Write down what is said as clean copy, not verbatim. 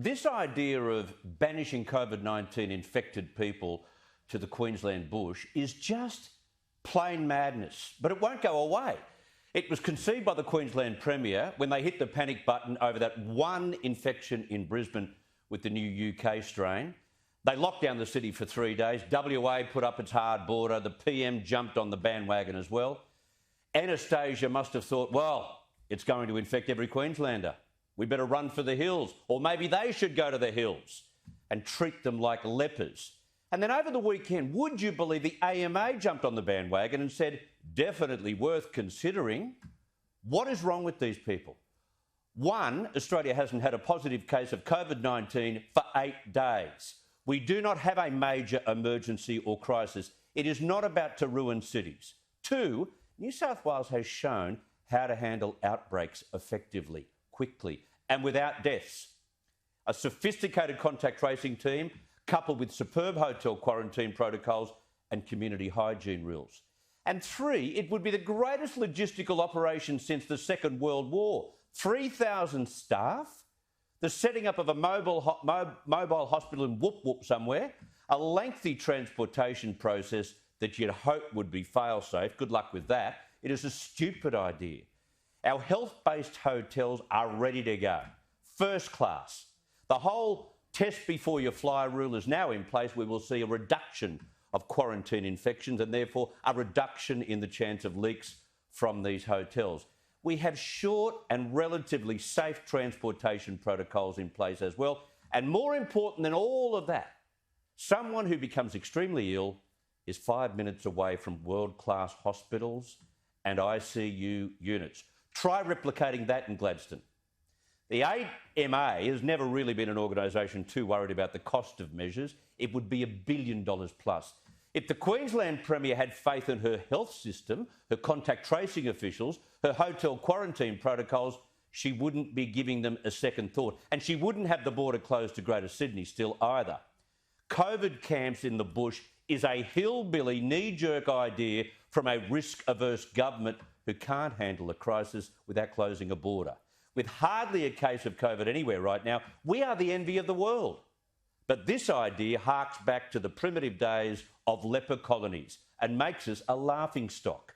This idea of banishing COVID-19 infected people to the Queensland bush is just plain madness, but it won't go away. It was conceived by the Queensland Premier when they hit the panic button over that one infection in Brisbane with the new UK strain. They locked down the city for 3 days. WA put up its hard border. The PM jumped on the bandwagon as well. Anastasia must have thought, well, it's going to infect every Queenslander. We better run for the hills, or maybe they should go to the hills and treat them like lepers. And then over the weekend, would you believe the AMA jumped on the bandwagon and said, definitely worth considering. What is wrong with these people? One, Australia hasn't had a positive case of COVID-19 for 8 days. We do not have a major emergency or crisis. It is not about to ruin cities. Two, New South Wales has shown how to handle outbreaks effectively, quickly, and without deaths. A sophisticated contact tracing team, coupled with superb hotel quarantine protocols and community hygiene rules. And three, it would be the greatest logistical operation since the Second World War. 3,000 staff, the setting up of a mobile hospital in woop somewhere, a lengthy transportation process that you'd hope would be fail-safe. Good luck with that. It is a stupid idea. Our health-based hotels are ready to go. First class. The whole test before you fly rule is now in place. We will see a reduction of quarantine infections and therefore a reduction in the chance of leaks from these hotels. We have short and relatively safe transportation protocols in place as well. And more important than all of that, someone who becomes extremely ill is 5 minutes away from world-class hospitals and ICU units. Try replicating that in Gladstone. The AMA has never really been an organisation too worried about the cost of measures. It would be $1 billion plus. If the Queensland Premier had faith in her health system, her contact tracing officials, her hotel quarantine protocols, she wouldn't be giving them a second thought. And she wouldn't have the border closed to Greater Sydney still either. COVID camps in the bush is a hillbilly knee-jerk idea from a risk-averse government who can't handle a crisis without closing a border. With hardly a case of COVID anywhere right now, we are the envy of the world. But this idea harks back to the primitive days of leper colonies and makes us a laughingstock.